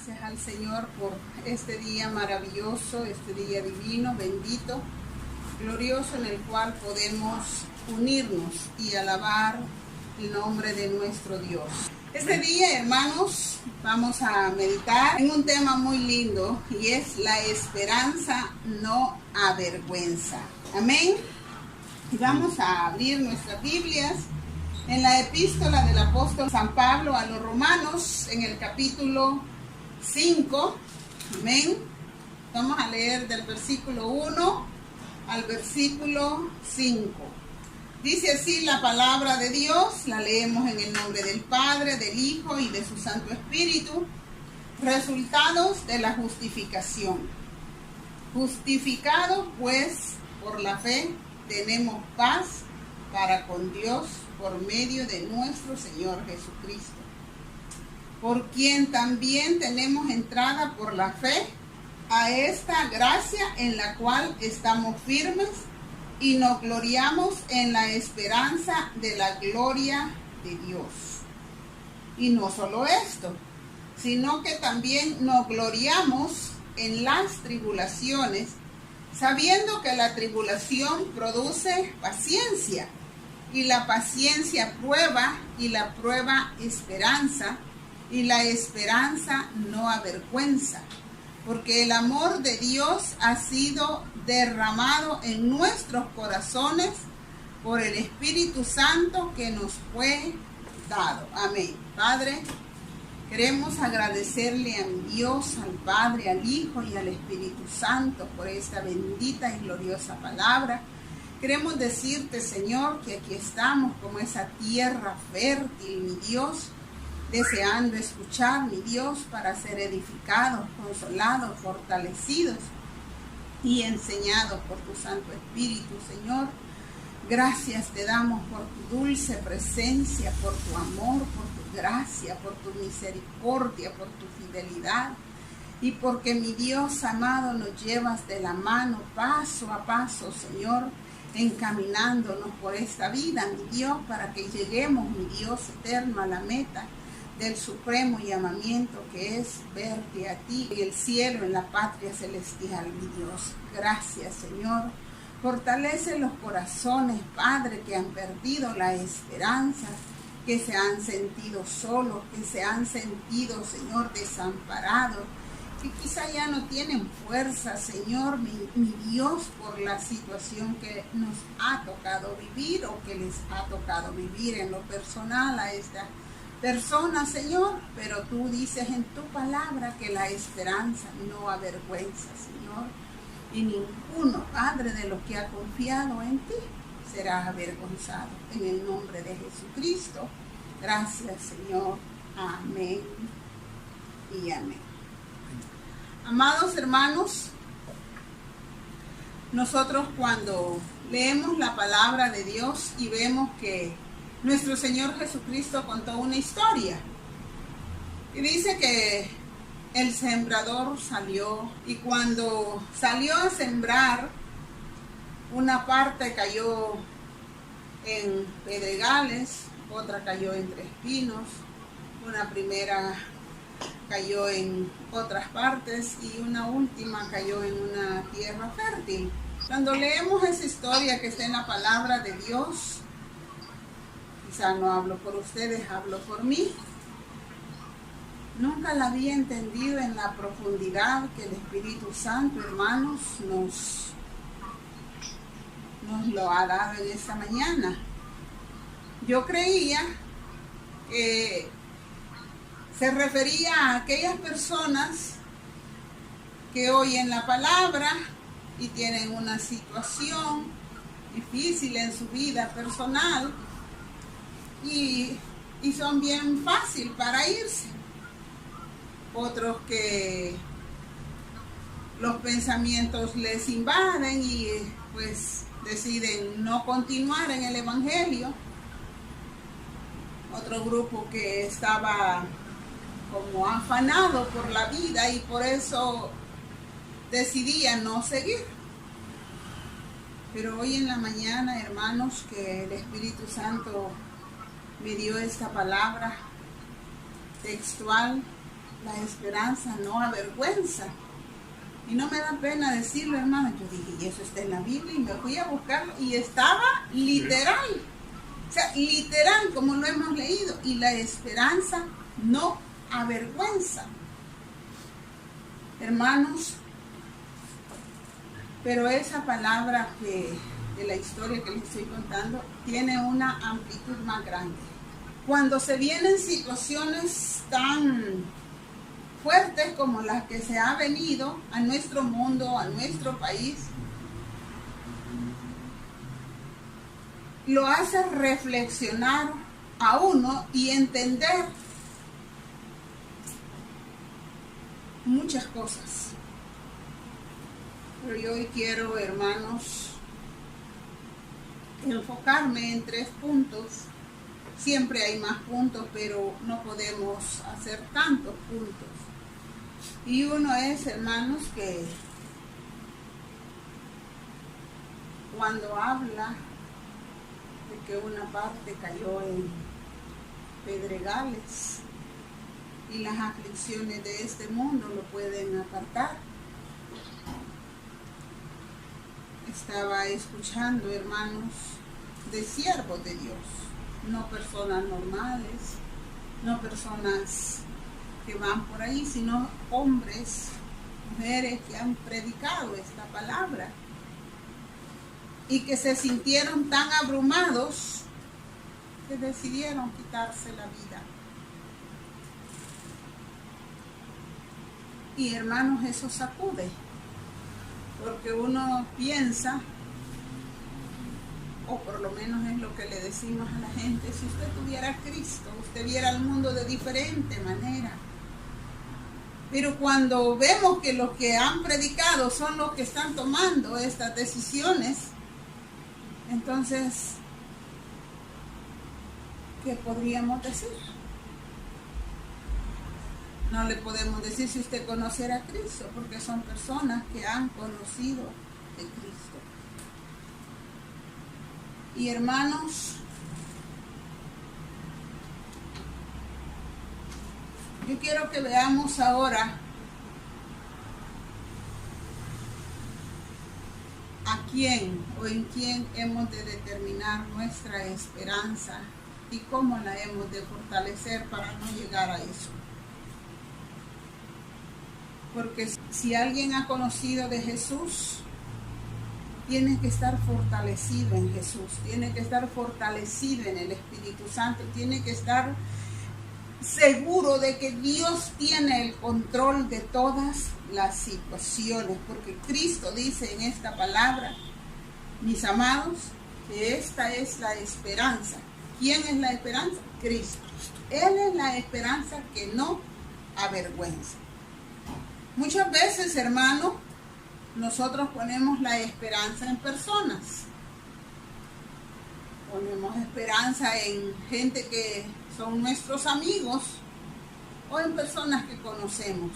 gracias al Señor por este día maravilloso, este día divino, bendito, glorioso, en el cual podemos unirnos y alabar el nombre de nuestro Dios. Este día, hermanos, vamos a meditar en un tema muy lindo y es la esperanza no avergüenza. Amén. Y vamos a abrir nuestras Biblias en la epístola del apóstol San Pablo a los Romanos, en el capítulo 5. Amén. Vamos a leer del versículo 1 al versículo 5. Dice así la palabra de Dios, la leemos en el nombre del Padre, del Hijo y de su Santo Espíritu. Resultados de la justificación. Justificados pues por la fe, tenemos paz para con Dios por medio de nuestro Señor Jesucristo, por quien también tenemos entrada por la fe a esta gracia en la cual estamos firmes y nos gloriamos en la esperanza de la gloria de Dios. Y no solo esto, sino que también nos gloriamos en las tribulaciones, sabiendo que la tribulación produce paciencia, y la paciencia prueba, y la prueba esperanza, y la esperanza no avergüenza, porque el amor de Dios ha sido derramado en nuestros corazones por el Espíritu Santo que nos fue dado. Amén. Padre, queremos agradecerle a mi Dios, al Padre, al Hijo y al Espíritu Santo por esta bendita y gloriosa palabra. Queremos decirte, Señor, que aquí estamos como esa tierra fértil, mi Dios, deseando escuchar, mi Dios, para ser edificados, consolados, fortalecidos y enseñados por tu Santo Espíritu, Señor. Gracias te damos por tu dulce presencia, por tu amor, por tu gracia, por tu misericordia, por tu fidelidad. Y porque, mi Dios amado, nos llevas de la mano paso a paso, Señor, encaminándonos por esta vida, mi Dios, para que lleguemos, mi Dios eterno, a la meta del supremo llamamiento que es verte a ti en el cielo, en la patria celestial, mi Dios. Gracias, Señor. Fortalece los corazones, Padre, que han perdido la esperanza, que se han sentido solos, que se han sentido, Señor, desamparados, que quizá ya no tienen fuerza, Señor, mi Dios, por la situación que nos ha tocado vivir o que les ha tocado vivir en lo personal a esta persona, Señor. Pero tú dices en tu palabra que la esperanza no avergüenza, Señor. Y ninguno, Padre, de los que ha confiado en ti será avergonzado. En el nombre de Jesucristo. Gracias, Señor. Amén y amén. Amados hermanos, nosotros cuando leemos la palabra de Dios y vemos que nuestro Señor Jesucristo contó una historia y dice que el sembrador salió, y cuando salió a sembrar, una parte cayó en pedregales, otra cayó entre espinos, una primera cayó en otras partes y una última cayó en una tierra fértil. Cuando leemos esa historia que está en la palabra de Dios, quizá no hablo por ustedes, hablo por mí. Nunca la había entendido en la profundidad que el Espíritu Santo, hermanos, nos lo ha dado en esta mañana. Yo creía que se refería a aquellas personas que oyen la palabra y tienen una situación difícil en su vida personal y son bien fácil para irse. Otros que los pensamientos les invaden y pues deciden no continuar en el evangelio. Otro grupo que estaba como afanado por la vida y por eso decidía no seguir. Pero hoy en la mañana, hermanos, que el Espíritu Santo me dio esta palabra textual, la esperanza no avergüenza. Y no me da pena decirlo, hermano. Yo dije, y eso está en la Biblia, y me fui a buscarlo, y estaba literal. O sea, literal, como lo hemos leído. Y la esperanza no avergüenza. Hermanos, pero esa palabra de la historia que les estoy contando tiene una amplitud más grande. Cuando se vienen situaciones tan fuertes como las que se ha venido a nuestro mundo, a nuestro país, lo hace reflexionar a uno y entender muchas cosas. Pero yo hoy quiero, hermanos, enfocarme en 3 puntos. Siempre hay más puntos, pero no podemos hacer tantos puntos. Y uno es, hermanos, que cuando habla de que una parte cayó en pedregales y las aflicciones de este mundo lo pueden apartar. Estaba escuchando, hermanos, de siervos de Dios, no personas normales, no personas que van por ahí, sino hombres, mujeres que han predicado esta palabra y que se sintieron tan abrumados que decidieron quitarse la vida. Y hermanos, eso sacude, porque uno piensa, o por lo menos es lo que le decimos a la gente, si usted tuviera a Cristo, usted viera el mundo de diferente manera. Pero cuando vemos que los que han predicado son los que están tomando estas decisiones, entonces, ¿qué podríamos decir? No le podemos decir si usted conociera a Cristo, porque son personas que han conocido de Cristo. Y hermanos, yo quiero que veamos ahora a quién o en quién hemos de determinar nuestra esperanza y cómo la hemos de fortalecer para no llegar a eso. Porque si alguien ha conocido de Jesús, tiene que estar fortalecido en Jesús, tiene que estar fortalecido en el Espíritu Santo, tiene que estar seguro de que Dios tiene el control de todas las situaciones, porque Cristo dice en esta palabra, mis amados, que esta es la esperanza. ¿Quién es la esperanza? Cristo. Él es la esperanza que no avergüenza. Muchas veces, hermano, nosotros ponemos la esperanza en personas. Ponemos esperanza en gente que son nuestros amigos o en personas que conocemos.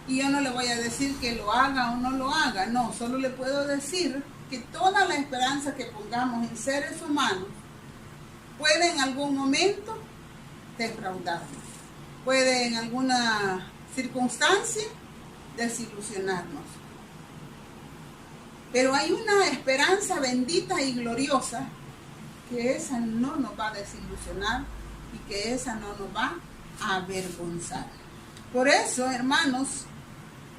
Y yo no le voy a decir que lo haga o no lo haga, no, solo le puedo decir que toda la esperanza que pongamos en seres humanos puede en algún momento defraudarnos, puede en alguna circunstancia desilusionarnos. Pero hay una esperanza bendita y gloriosa que esa no nos va a desilusionar y que esa no nos va a avergonzar. Por eso, hermanos,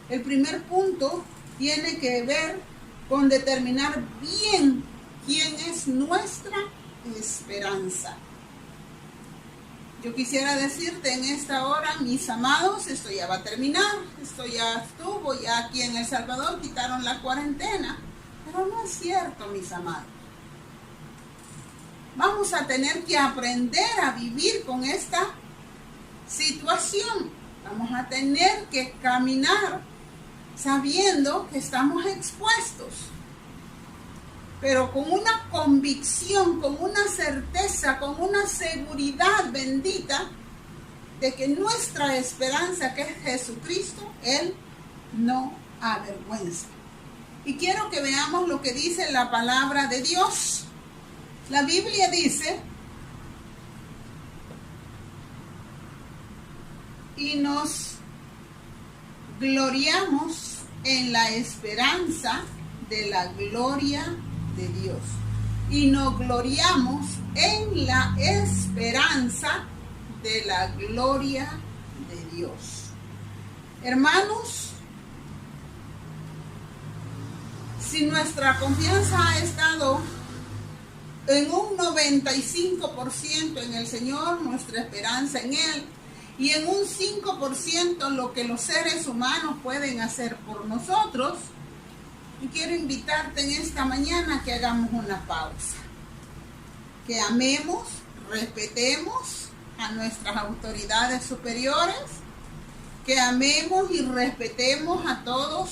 el primer punto tiene que ver con determinar bien quién es nuestra esperanza. Yo quisiera decirte en esta hora, mis amados, esto ya va a terminar, esto ya estuvo, ya aquí en El Salvador quitaron la cuarentena, pero no es cierto, mis amados. Vamos a tener que aprender a vivir con esta situación. Vamos a tener que caminar sabiendo que estamos expuestos, pero con una convicción, con una certeza, con una seguridad bendita de que nuestra esperanza, que es Jesucristo, Él no avergüenza. Y quiero que veamos lo que dice la palabra de Dios. La Biblia dice y nos gloriamos en la esperanza de la gloria de Dios. Y nos gloriamos en la esperanza de la gloria de Dios. Hermanos, si nuestra confianza ha estado en un 95% en el Señor, nuestra esperanza en Él, y en un 5% lo que los seres humanos pueden hacer por nosotros, y quiero invitarte en esta mañana que hagamos una pausa, que amemos, respetemos a nuestras autoridades superiores, que amemos y respetemos a todos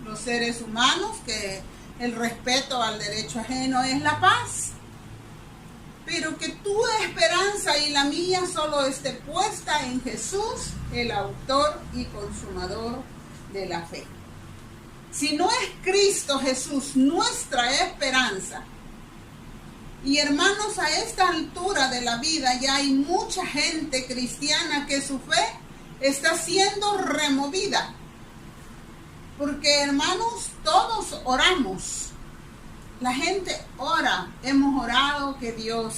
los seres humanos, que el respeto al derecho ajeno es la paz, pero que tu esperanza y la mía solo esté puesta en Jesús, el autor y consumador de la fe. Si no es Cristo Jesús nuestra esperanza, y hermanos, a esta altura de la vida ya hay mucha gente cristiana que su fe está siendo removida. Porque hermanos, todos oramos. La gente ora. Hemos orado que Dios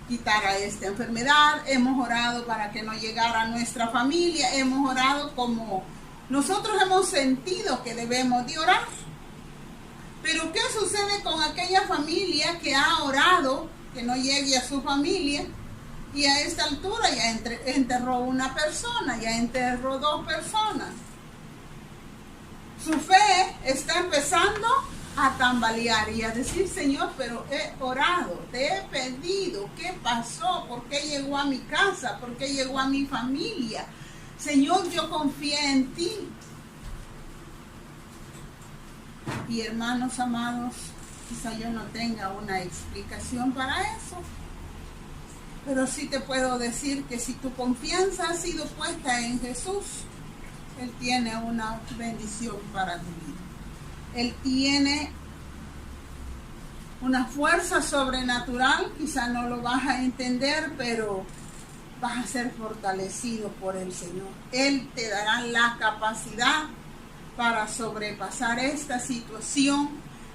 quitara esta enfermedad. Hemos orado para que no llegara a nuestra familia. Hemos orado como nosotros hemos sentido que debemos de orar. Pero ¿qué sucede con aquella familia que ha orado que no llegue a su familia? Y a esta altura ya enterró una persona, ya enterró 2 personas. Su fe está empezando a tambalear y a decir: Señor, pero he orado, te he pedido, ¿qué pasó? ¿Por qué llegó a mi casa? ¿Por qué llegó a mi familia? Señor, yo confié en ti. Y hermanos amados, quizá yo no tenga una explicación para eso, pero sí te puedo decir que si tu confianza ha sido puesta en Jesús, Él tiene una bendición para tu vida. Él tiene una fuerza sobrenatural, quizá no lo vas a entender, pero vas a ser fortalecido por el Señor. Él te dará la capacidad para sobrepasar esta situación.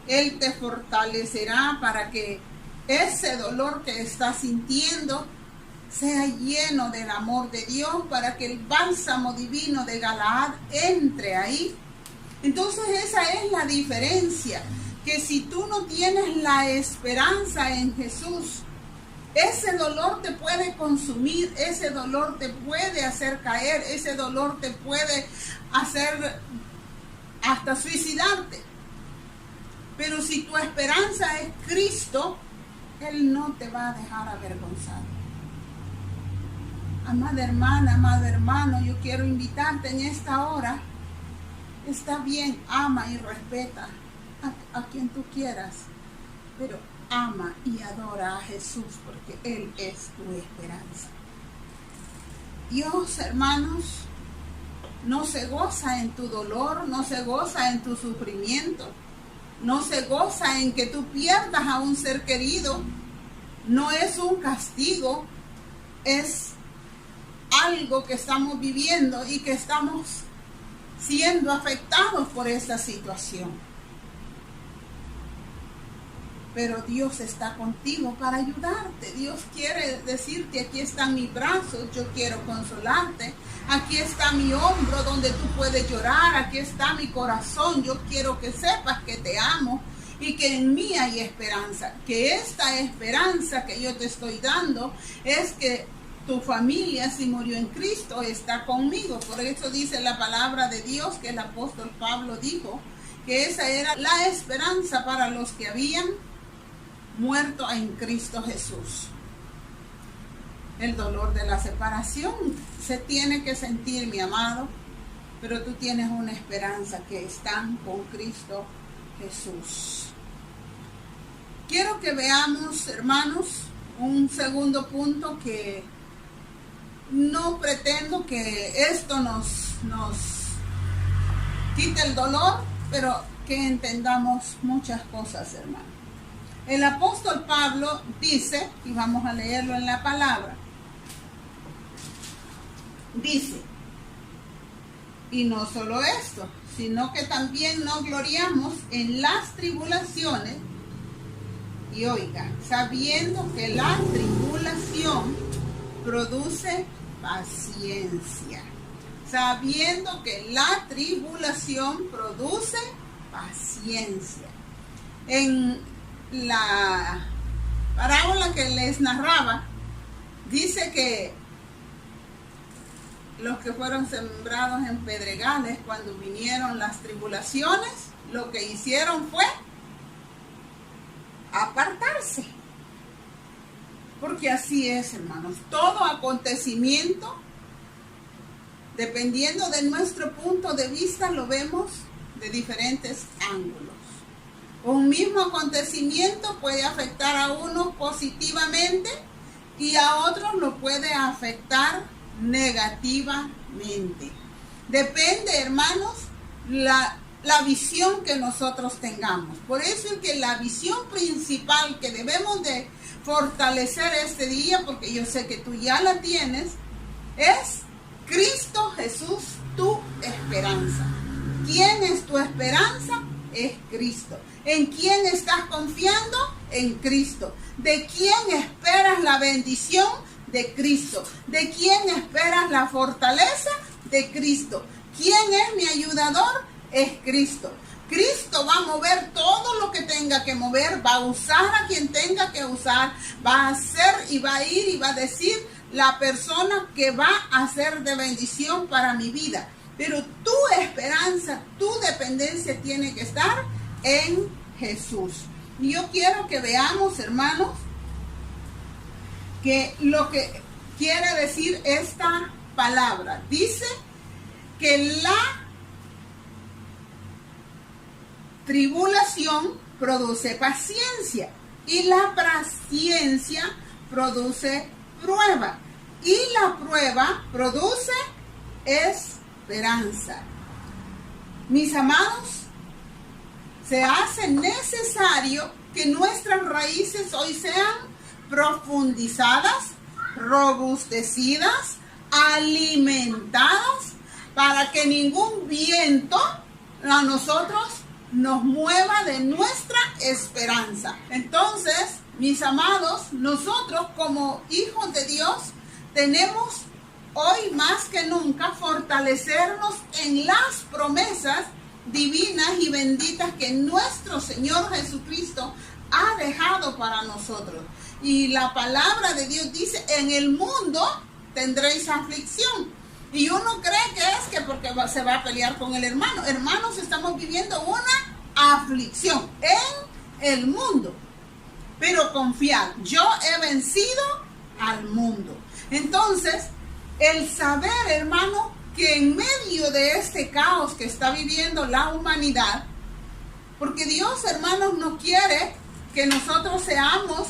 Él te fortalecerá para que ese dolor que estás sintiendo sea lleno del amor de Dios, para que el bálsamo divino de Galaad entre ahí. Entonces esa es la diferencia, que si tú no tienes la esperanza en Jesús, ese dolor te puede consumir, ese dolor te puede hacer caer, ese dolor te puede hacer hasta suicidarte. Pero si tu esperanza es Cristo, Él no te va a dejar avergonzado. Amada hermana, amado hermano, yo quiero invitarte en esta hora. Está bien, ama y respeta a quien tú quieras, pero ama y adora a Jesús, porque Él es tu esperanza. Dios, hermanos, no se goza en tu dolor, no se goza en tu sufrimiento, no se goza en que tú pierdas a un ser querido. No es un castigo, es algo que estamos viviendo y que estamos siendo afectados por esta situación. Pero Dios está contigo para ayudarte. Dios quiere decirte: aquí están mis brazos, yo quiero consolarte. Aquí está mi hombro donde tú puedes llorar. Aquí está mi corazón. Yo quiero que sepas que te amo y que en mí hay esperanza. Que esta esperanza que yo te estoy dando es que tu familia, si murió en Cristo, está conmigo. Por eso dice la palabra de Dios que el apóstol Pablo dijo que esa era la esperanza para los que habían muerto en Cristo Jesús. El dolor de la separación se tiene que sentir, mi amado, pero tú tienes una esperanza, que están con Cristo Jesús. Quiero que veamos, hermanos, un segundo punto, que no pretendo que esto nos quite el dolor, pero que entendamos muchas cosas, hermanos. El apóstol Pablo dice, y vamos a leerlo en la palabra, dice: Y no solo esto, sino que también nos gloriamos en las tribulaciones. Y oiga, sabiendo que la tribulación produce paciencia. Sabiendo que la tribulación produce paciencia. En la parábola que les narraba, dice que los que fueron sembrados en pedregales, cuando vinieron las tribulaciones, lo que hicieron fue apartarse. Porque así es, hermanos. Todo acontecimiento, dependiendo de nuestro punto de vista, lo vemos de diferentes ángulos. Un mismo acontecimiento puede afectar a uno positivamente y a otros lo puede afectar negativamente. Depende, hermanos, la visión que nosotros tengamos. Por eso es que la visión principal que debemos de fortalecer este día, porque yo sé que tú ya la tienes, es Cristo Jesús, tu esperanza. ¿Quién es tu esperanza? Es Cristo. ¿En quién estás confiando? En Cristo. ¿De quién esperas la bendición? De Cristo. ¿De quién esperas la fortaleza? De Cristo. ¿Quién es mi ayudador? Es Cristo. Cristo va a mover todo lo que tenga que mover, va a usar a quien tenga que usar, va a hacer y va a ir y va a decir la persona que va a ser de bendición para mi vida. Pero tu esperanza, tu dependencia tiene que estar en Jesús. Y yo quiero que veamos, hermanos, que lo que quiere decir esta palabra. Dice que la tribulación produce paciencia y la paciencia produce prueba y la prueba produce esperanza. Mis amados, se hace necesario que nuestras raíces hoy sean profundizadas, robustecidas, alimentadas, para que ningún viento a nosotros nos mueva de nuestra esperanza. Entonces, mis amados, nosotros como hijos de Dios tenemos hoy más que nunca fortalecernos en las promesas divinas y benditas que nuestro Señor Jesucristo ha dejado para nosotros. Y la palabra de Dios dice, en el mundo tendréis aflicción. Y uno cree que es que porque se va a pelear con el hermano. Hermanos, estamos viviendo una aflicción en el mundo. Pero confiad, yo he vencido al mundo. Entonces, el saber, hermano, que en medio de este caos que está viviendo la humanidad, porque Dios, hermanos, no quiere que nosotros seamos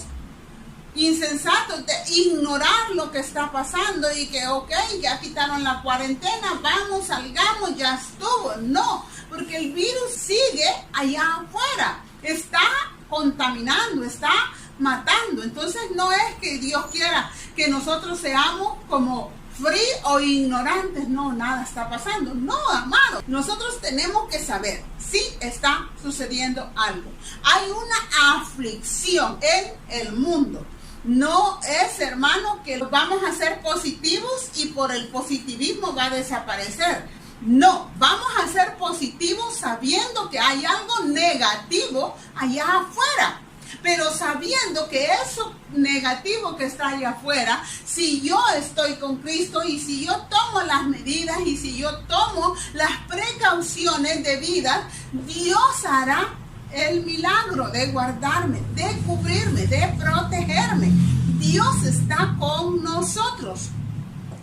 insensatos de ignorar lo que está pasando y que, ok, ya quitaron la cuarentena, vamos, salgamos, ya estuvo. No, porque el virus sigue allá afuera, está contaminando, está matando. Entonces no es que Dios quiera que nosotros seamos como fríos o ignorantes. No, nada está pasando. No, amado, nosotros tenemos que saber si está sucediendo algo. Hay una aflicción en el mundo. No es, hermano, que vamos a ser positivos y por el positivismo va a desaparecer. No, vamos a ser positivos sabiendo que hay algo negativo allá afuera. Pero sabiendo que eso negativo que está allá afuera, si yo estoy con Cristo y si yo tomo las medidas y si yo tomo las precauciones debidas, Dios hará el milagro de guardarme, de cubrirme, de protegerme. Dios está con nosotros.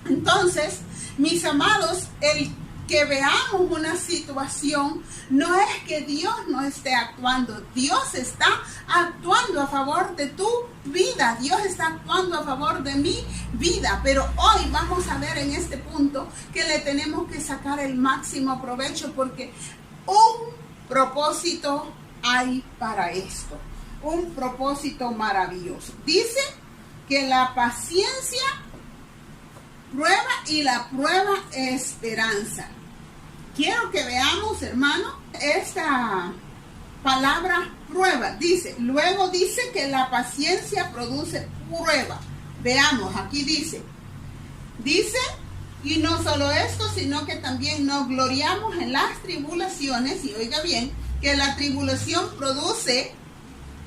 Entonces, mis amados, el que veamos una situación no es que Dios no esté actuando. Dios está actuando a favor de tu vida. Dios está actuando a favor de mi vida. Pero hoy vamos a ver en este punto que le tenemos que sacar el máximo provecho, porque un propósito hay para esto. Un propósito maravilloso. Dice que la paciencia prueba y la prueba esperanza. quiero que veamos, hermano, esta palabra prueba. Luego dice que la paciencia produce prueba. Veamos, aquí dice, y no solo esto, sino que también nos gloriamos en las tribulaciones, y oiga bien, que la tribulación produce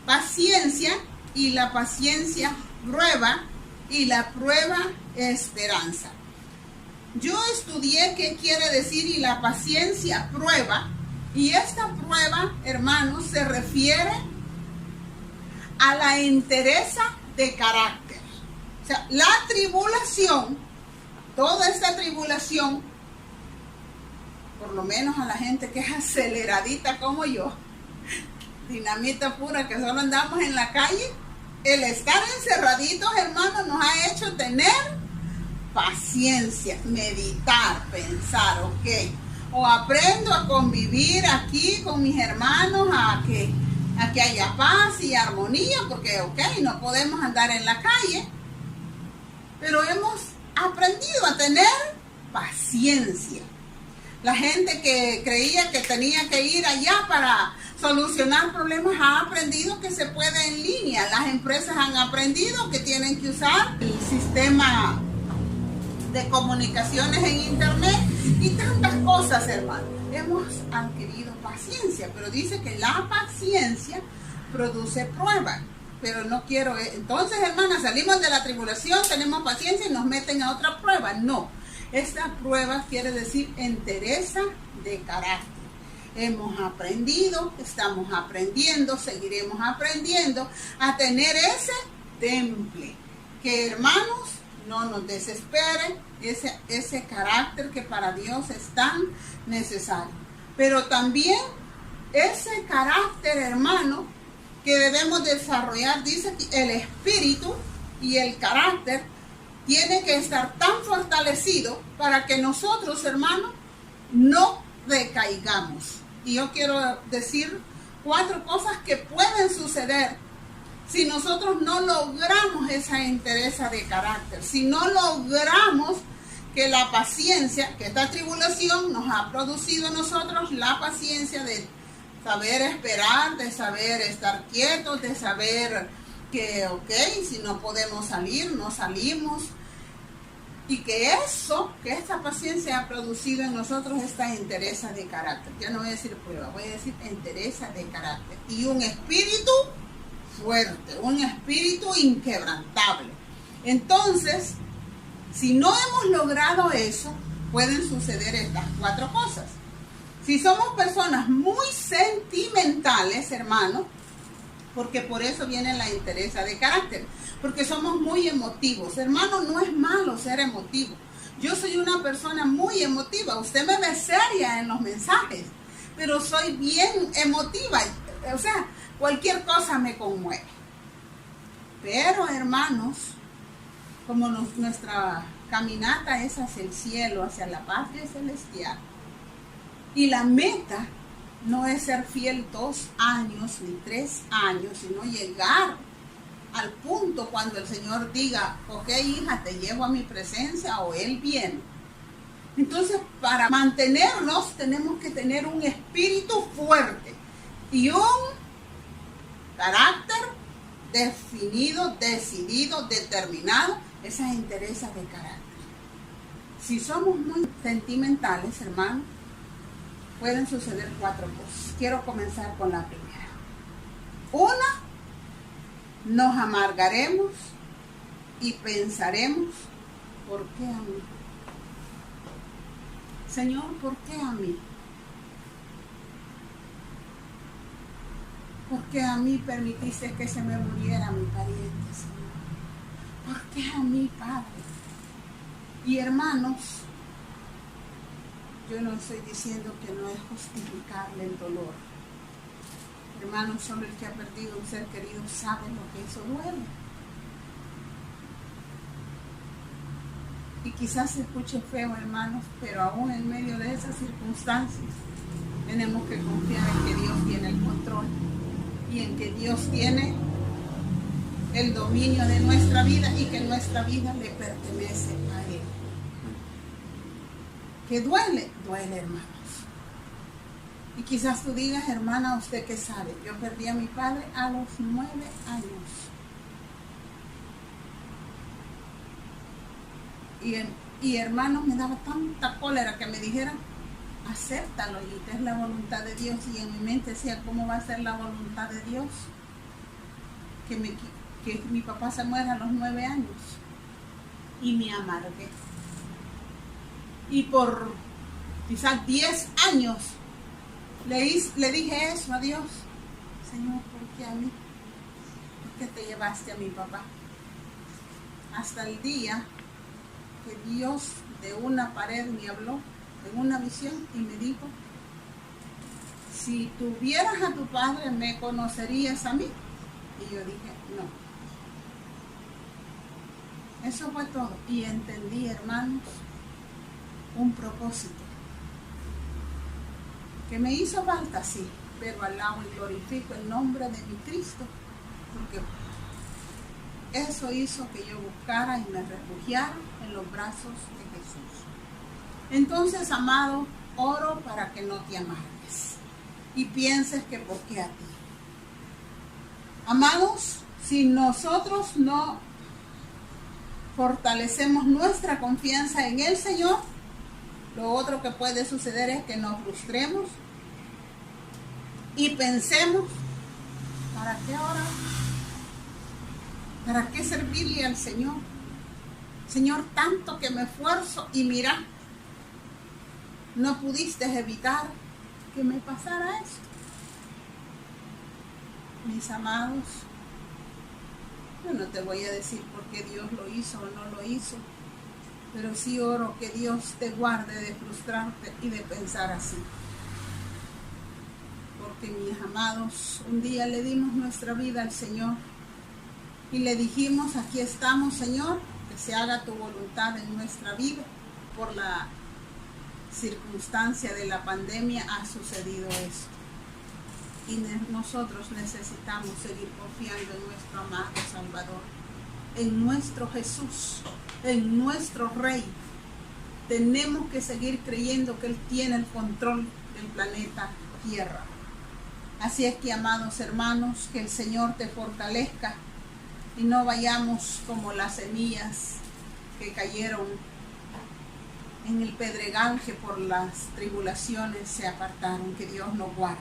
paciencia, y la paciencia prueba, y la prueba esperanza. Yo estudié qué quiere decir y la paciencia prueba, y esta prueba, hermanos, se refiere a la entereza de carácter. O sea, la tribulación, toda esta tribulación, por lo menos a la gente que es aceleradita como yo, dinamita pura, que solo andamos en la calle, el estar encerraditos, hermanos, nos ha hecho tener paciencia, meditar, pensar, ok, o aprendo a convivir aquí con mis hermanos, a que haya paz y armonía, porque ok, no podemos andar en la calle, pero hemos aprendido a tener paciencia. La gente que creía que tenía que ir allá para solucionar problemas ha aprendido que se puede en línea. Las empresas han aprendido que tienen que usar el sistema de comunicaciones en internet y tantas cosas, hermano. Hemos adquirido paciencia, pero dice que la paciencia produce prueba. Pero no quiero, entonces, hermanas, salimos de la tribulación, tenemos paciencia y nos meten a otra prueba. No, esta prueba quiere decir entereza de carácter. Hemos aprendido, estamos aprendiendo, seguiremos aprendiendo a tener ese temple. Que, hermanos, no nos desespere ese carácter que para Dios es tan necesario. Pero también ese carácter, hermano, que debemos desarrollar, dice que el espíritu y el carácter tiene que estar tan fortalecido para que nosotros, hermanos, no decaigamos. Y yo quiero decir 4 cosas que pueden suceder si nosotros no logramos esa entereza de carácter, si no logramos que la paciencia, que esta tribulación nos ha producido en nosotros la paciencia de saber esperar, de saber estar quietos, de saber que, ok, si no podemos salir, no salimos. Y que esta paciencia ha producido en nosotros esta entereza de carácter. Ya no voy a decir prueba, voy a decir entereza de carácter. Y un espíritu fuerte, un espíritu inquebrantable. Entonces, si no hemos logrado eso, pueden suceder estas 4 cosas. Si somos personas muy sentimentales, hermano, porque por eso viene la entereza de carácter, porque somos muy emotivos. Hermano, no es malo ser emotivo. Yo soy una persona muy emotiva. Usted me ve seria en los mensajes, pero soy bien emotiva. O sea, cualquier cosa me conmueve. Pero, hermanos, como nuestra caminata es hacia el cielo, hacia la patria celestial, y la meta no es ser fiel 2 años ni 3 años, sino llegar al punto cuando el Señor diga, ok, hija, te llevo a mi presencia, o Él viene. Entonces, para mantenernos tenemos que tener un espíritu fuerte y un carácter definido, decidido, determinado, esa entereza de carácter. Si somos muy sentimentales, hermanos, pueden suceder 4 cosas. Quiero comenzar con la primera. 1, nos amargaremos y pensaremos, ¿por qué a mí? Señor, ¿por qué a mí? ¿Por qué a mí permitiste que se me muriera mi pariente, Señor? ¿Por qué a mí, Padre? Y hermanos, yo no estoy diciendo que no es justificable el dolor. Hermanos, solo el que ha perdido un ser querido sabe lo que eso duele. Y quizás se escuche feo, hermanos, pero aún en medio de esas circunstancias tenemos que confiar en que Dios tiene el control y en que Dios tiene el dominio de nuestra vida y que nuestra vida le pertenece a Él. Que duele, duele, hermanos. Y quizás tú digas, hermana, ¿usted qué sabe? Yo perdí a mi padre a los 9 años. Y hermanos, me daba tanta cólera que me dijeran, acéptalo, y es la voluntad de Dios. Y en mi mente decía, ¿cómo va a ser la voluntad de Dios? Que mi papá se muera a los 9 años. Y me amargué. Y por quizás 10 años le dije eso a Dios. Señor, ¿por qué a mí? ¿Por qué te llevaste a mi papá? Hasta el día que Dios de una pared me habló en una visión y me dijo, si tuvieras a tu padre, ¿me conocerías a mí? Y yo dije, no. Eso fue todo. Y entendí, hermanos, un propósito. Que me hizo falta, sí, pero alabo y glorifico el nombre de mi Cristo, porque eso hizo que yo buscara y me refugiara en los brazos de Jesús. Entonces, amado, oro para que no te amargues y pienses que por qué a ti. Amados, si nosotros no fortalecemos nuestra confianza en el Señor, lo otro que puede suceder es que nos frustremos y pensemos, ¿para qué orar? ¿Para qué servirle al Señor? Señor, tanto que me esfuerzo y mira, no pudiste evitar que me pasara esto. Mis amados, yo no te voy a decir por qué Dios lo hizo o no lo hizo, pero sí oro que Dios te guarde de frustrarte y de pensar así. Porque, mis amados, un día le dimos nuestra vida al Señor y le dijimos, aquí estamos, Señor, que se haga tu voluntad en nuestra vida. Por la circunstancia de la pandemia ha sucedido esto. Y nosotros necesitamos seguir confiando en nuestro amado Salvador, en nuestro Jesús, en nuestro Rey. Tenemos que seguir creyendo que Él tiene el control del planeta Tierra. Así es que, amados hermanos, que el Señor te fortalezca y no vayamos como las semillas que cayeron en el pedregal, que por las tribulaciones se apartaron. Que Dios nos guarde.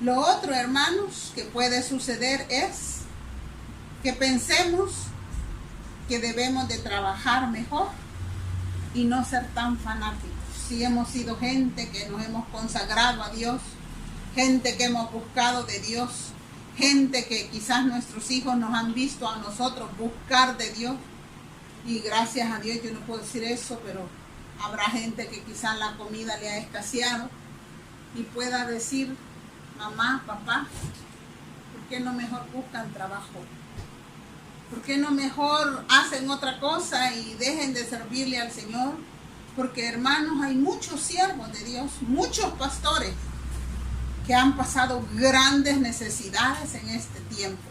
Lo otro, hermanos, que puede suceder es que pensemos que debemos de trabajar mejor y no ser tan fanáticos. Si hemos sido gente que nos hemos consagrado a Dios, gente que hemos buscado de Dios, gente que quizás nuestros hijos nos han visto a nosotros buscar de Dios, y gracias a Dios, yo no puedo decir eso, pero habrá gente que quizás la comida le ha escaseado y pueda decir, mamá, papá, ¿por qué no mejor buscan trabajo? ¿Por qué no mejor hacen otra cosa y dejen de servirle al Señor? Porque, hermanos, hay muchos siervos de Dios, muchos pastores que han pasado grandes necesidades en este tiempo.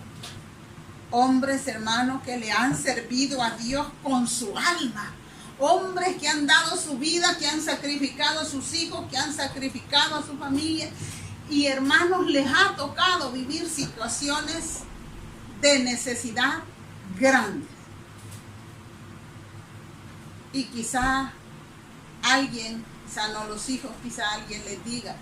Hombres, hermanos, que le han servido a Dios con su alma. Hombres que han dado su vida, que han sacrificado a sus hijos, que han sacrificado a su familia. Y, hermanos, les ha tocado vivir situaciones de necesidad grande. Y quizá alguien, quizá no los hijos, quizá alguien les diga,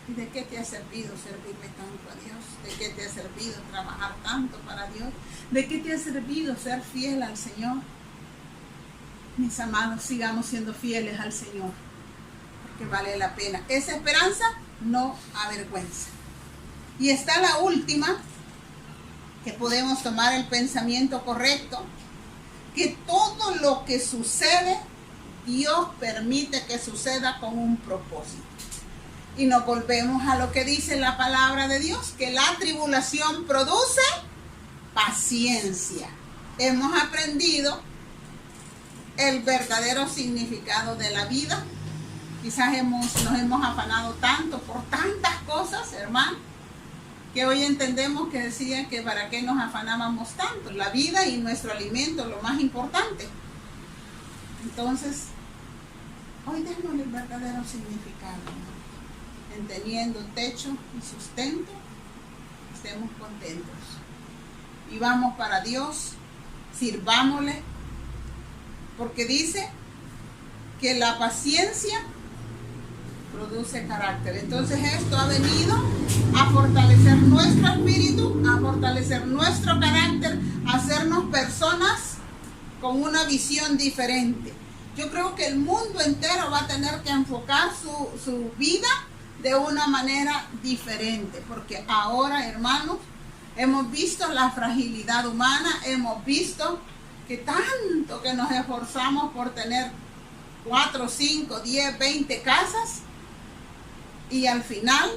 ¿y de qué te ha servido servirle tanto a Dios? ¿De qué te ha servido trabajar tanto para Dios? ¿De qué te ha servido ser fiel al Señor? Mis amados, sigamos siendo fieles al Señor, porque vale la pena. Esa esperanza no avergüenza. Y está la última, que podemos tomar el pensamiento correcto, que todo lo que sucede, Dios permite que suceda con un propósito. Y nos volvemos a lo que dice la palabra de Dios, que la tribulación produce paciencia. Hemos aprendido el verdadero significado de la vida. Quizás nos hemos afanado tanto por tantas cosas, hermano, que hoy entendemos que decían que para qué nos afanábamos tanto. La vida y nuestro alimento, lo más importante. Entonces, hoy Hoy démosle el verdadero significado, ¿no? En teniendo techo y sustento, estemos contentos. Y vamos para Dios, sirvámosle, porque dice que la paciencia produce carácter. Entonces esto ha venido a fortalecer nuestro espíritu, a fortalecer nuestro carácter, a hacernos personas con una visión diferente. Yo creo que el mundo entero va a tener que enfocar su vida de una manera diferente, porque ahora, hermanos, hemos visto la fragilidad humana, hemos visto que tanto que nos esforzamos por tener 4, 5, 10, 20 casas, y al final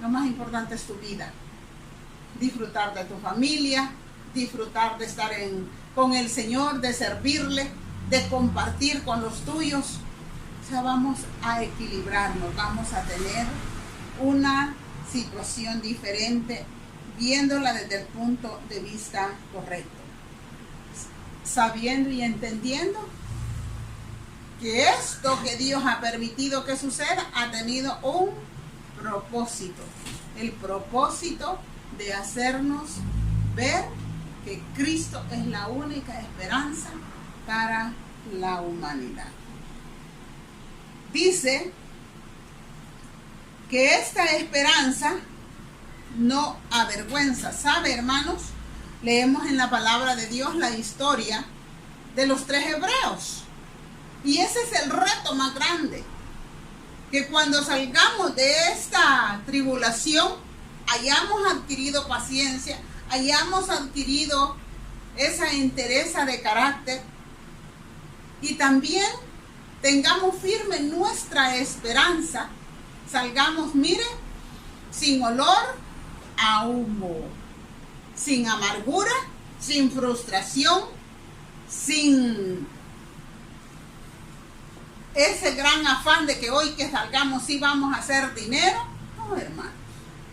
lo más importante es tu vida. Disfrutar de tu familia, disfrutar de estar con el Señor, de servirle, de compartir con los tuyos. O sea, vamos a equilibrarnos, vamos a tener una situación diferente, viéndola desde el punto de vista correcto, sabiendo y entendiendo que esto que Dios ha permitido que suceda ha tenido un propósito, el propósito de hacernos ver que Cristo es la única esperanza para la humanidad. Dice que esta esperanza no avergüenza. ¿Sabe, hermanos? Leemos en la palabra de Dios la historia de los 3 hebreos. Y ese es el reto más grande. Que cuando salgamos de esta tribulación, hayamos adquirido paciencia, hayamos adquirido esa entereza de carácter y también tengamos firme nuestra esperanza. Salgamos, mire, sin olor a humo, sin amargura, sin frustración, sin ese gran afán de que hoy que salgamos sí vamos a hacer dinero. No, hermano,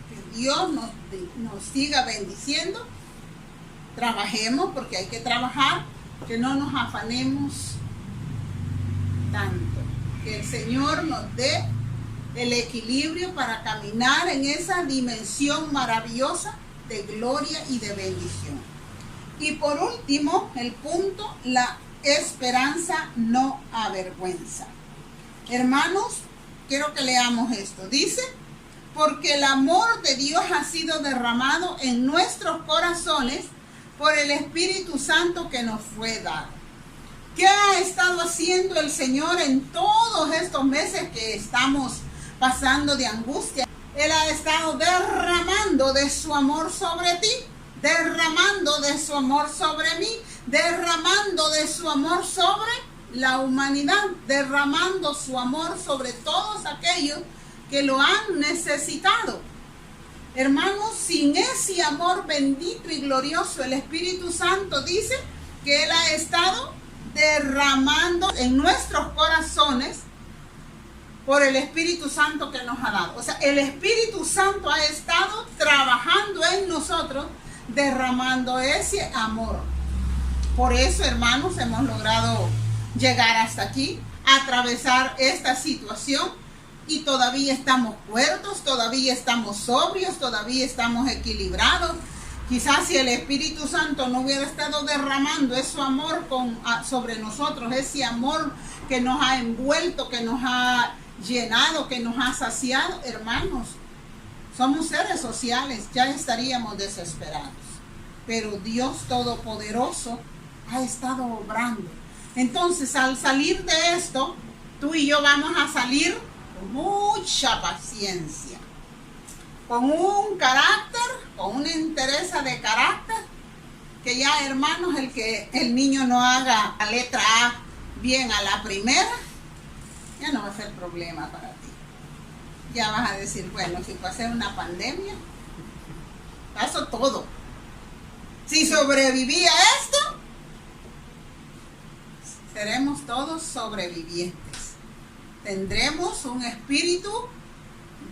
que Dios nos siga bendiciendo. Trabajemos porque hay que trabajar, que no nos afanemos tanto, que el Señor nos dé el equilibrio para caminar en esa dimensión maravillosa de gloria y de bendición. Y por último, el punto, la esperanza no avergüenza. Hermanos, quiero que leamos esto. Dice, porque el amor de Dios ha sido derramado en nuestros corazones por el Espíritu Santo que nos fue dado. ¿Qué ha estado haciendo el Señor en todos estos meses que estamos pasando de angustia? Él ha estado derramando de su amor sobre ti, derramando de su amor sobre mí, derramando de su amor sobre la humanidad, derramando su amor sobre todos aquellos que lo han necesitado. Hermanos, sin ese amor bendito y glorioso, el Espíritu Santo dice que Él ha estado derramando en nuestros corazones por el Espíritu Santo que nos ha dado. O sea, el Espíritu Santo ha estado trabajando en nosotros, derramando ese amor. Por eso, hermanos, hemos logrado llegar hasta aquí, atravesar esta situación, y todavía estamos cuerdos, todavía estamos sobrios, todavía estamos equilibrados. Quizás si el Espíritu Santo no hubiera estado derramando ese amor sobre nosotros, ese amor que nos ha envuelto, que nos ha llenado, que nos ha saciado, hermanos, somos seres sociales, ya estaríamos desesperados. Pero Dios Todopoderoso ha estado obrando. Entonces, al salir de esto, tú y yo vamos a salir con mucha paciencia, con un carácter, con una entereza de carácter, que ya, hermanos, el niño no haga la letra A bien a la primera, ya no va a ser problema para ti. Ya vas a decir, bueno, si pasé una pandemia, paso todo. Si sobreviví a esto, seremos todos sobrevivientes. Tendremos un espíritu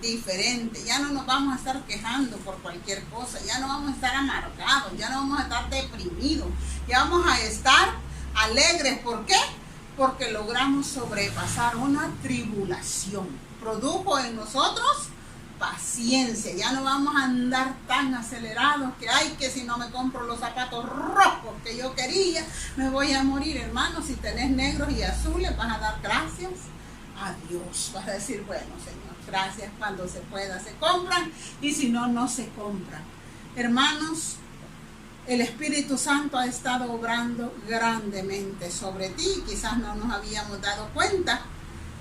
diferente. Ya no nos vamos a estar quejando por cualquier cosa. Ya no vamos a estar amargados. Ya no vamos a estar deprimidos. Ya vamos a estar alegres. ¿Por qué? porque logramos sobrepasar una tribulación. Produjo en nosotros paciencia. Ya no vamos a andar tan acelerados que ay, que si no me compro los zapatos rojos que yo quería, me voy a morir. Hermano, si tenés negros y azules, vas a dar gracias a Dios. Vas a decir, bueno, Señor, gracias. Cuando se pueda se compran, y si no, no se compran. Hermanos, el Espíritu Santo ha estado obrando grandemente sobre ti. Quizás no nos habíamos dado cuenta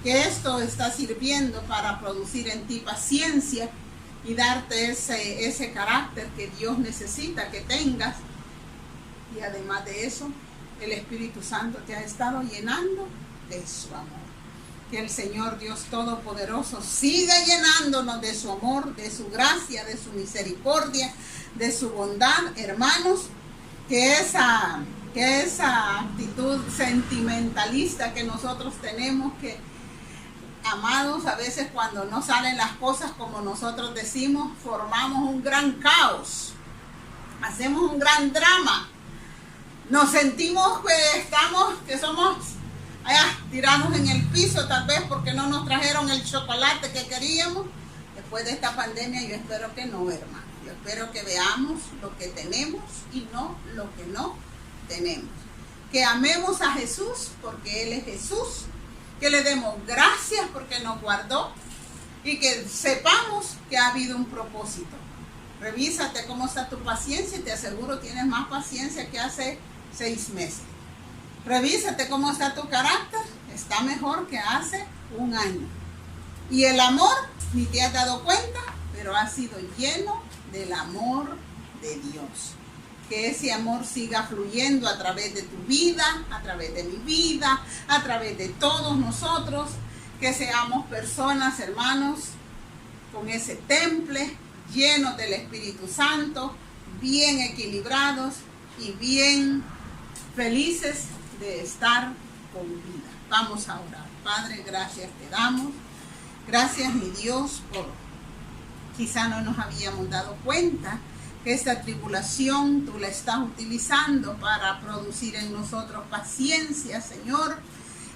que esto está sirviendo para producir en ti paciencia y darte ese carácter que Dios necesita que tengas. Y además de eso, el Espíritu Santo te ha estado llenando de su amor. Que el Señor Dios Todopoderoso siga llenándonos de su amor, de su gracia, de su misericordia, de su bondad, hermanos. Que esa actitud sentimentalista que nosotros tenemos, que amados, a veces cuando no salen las cosas como nosotros decimos, formamos un gran caos, hacemos un gran drama, nos sentimos que somos tirados en el piso, tal vez porque no nos trajeron el chocolate que queríamos. Después de esta pandemia, yo espero que no, hermano. Yo espero que veamos lo que tenemos y no lo que no tenemos. Que amemos a Jesús porque Él es Jesús. Que le demos gracias porque nos guardó. Y que sepamos que ha habido un propósito. Revísate cómo está tu paciencia y te aseguro tienes más paciencia que hace 6 meses. Revísate cómo está tu carácter. Está mejor que hace un año. Y el amor, ni te has dado cuenta, pero ha sido lleno del amor de Dios. Que ese amor siga fluyendo a través de tu vida, a través de mi vida, a través de todos nosotros. Que seamos personas, hermanos, con ese temple llenos del Espíritu Santo, bien equilibrados y bien felices de estar con vida. Vamos a orar. Padre, gracias te damos. Gracias, mi Dios, por quizá no nos habíamos dado cuenta que esta tribulación tú la estás utilizando para producir en nosotros paciencia, Señor,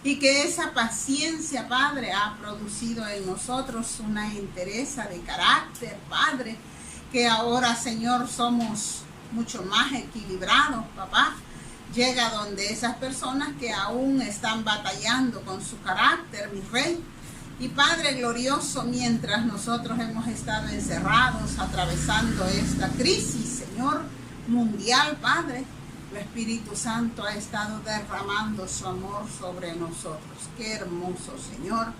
y que esa paciencia, Padre, ha producido en nosotros una entereza de carácter, Padre, que ahora, Señor, somos mucho más equilibrados, papá. Llega donde esas personas que aún están batallando con su carácter, mi Rey. Y Padre glorioso, mientras nosotros hemos estado encerrados, atravesando esta crisis, Señor, mundial, Padre, el Espíritu Santo ha estado derramando su amor sobre nosotros. Qué hermoso, Señor.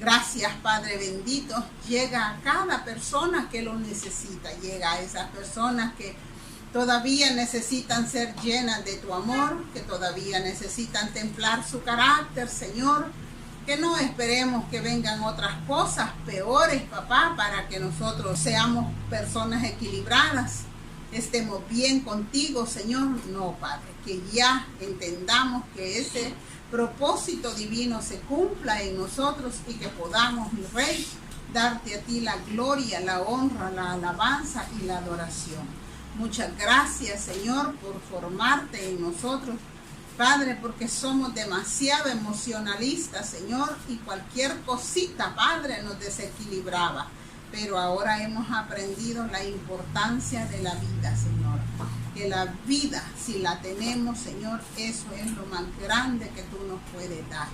Gracias, Padre bendito. Llega a cada persona que lo necesita. Llega a esas personas que todavía necesitan ser llenas de tu amor, que todavía necesitan templar su carácter, Señor. Que no esperemos que vengan otras cosas peores, papá, para que nosotros seamos personas equilibradas, estemos bien contigo, Señor. No, Padre, que ya entendamos que ese propósito divino se cumpla en nosotros y que podamos, mi Rey, darte a ti la gloria, la honra, la alabanza y la adoración. Muchas gracias, Señor, por formarte en nosotros, Padre, porque somos demasiado emocionalistas, Señor, y cualquier cosita, Padre, nos desequilibraba. Pero ahora hemos aprendido la importancia de la vida, Señor. Que la vida, si la tenemos, Señor, eso es lo más grande que tú nos puedes dar.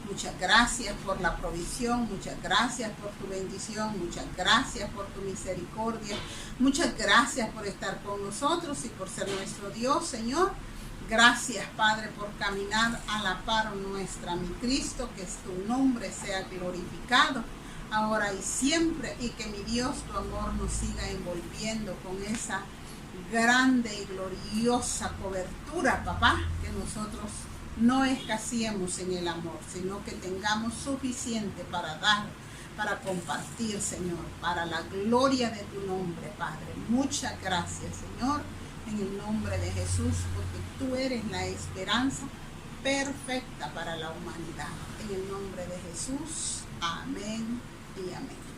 Muchas gracias por la provisión, muchas gracias por tu bendición, muchas gracias por tu misericordia, muchas gracias por estar con nosotros y por ser nuestro Dios, Señor. Gracias, Padre, por caminar a la par nuestra, mi Cristo, que tu nombre sea glorificado ahora y siempre, y que mi Dios, tu amor nos siga envolviendo con esa grande y gloriosa cobertura, papá, que nosotros no escaseemos en el amor, sino que tengamos suficiente para dar, para compartir, Señor, para la gloria de tu nombre, Padre. Muchas gracias, Señor, en el nombre de Jesús, porque tú eres la esperanza perfecta para la humanidad. En el nombre de Jesús, amén y amén.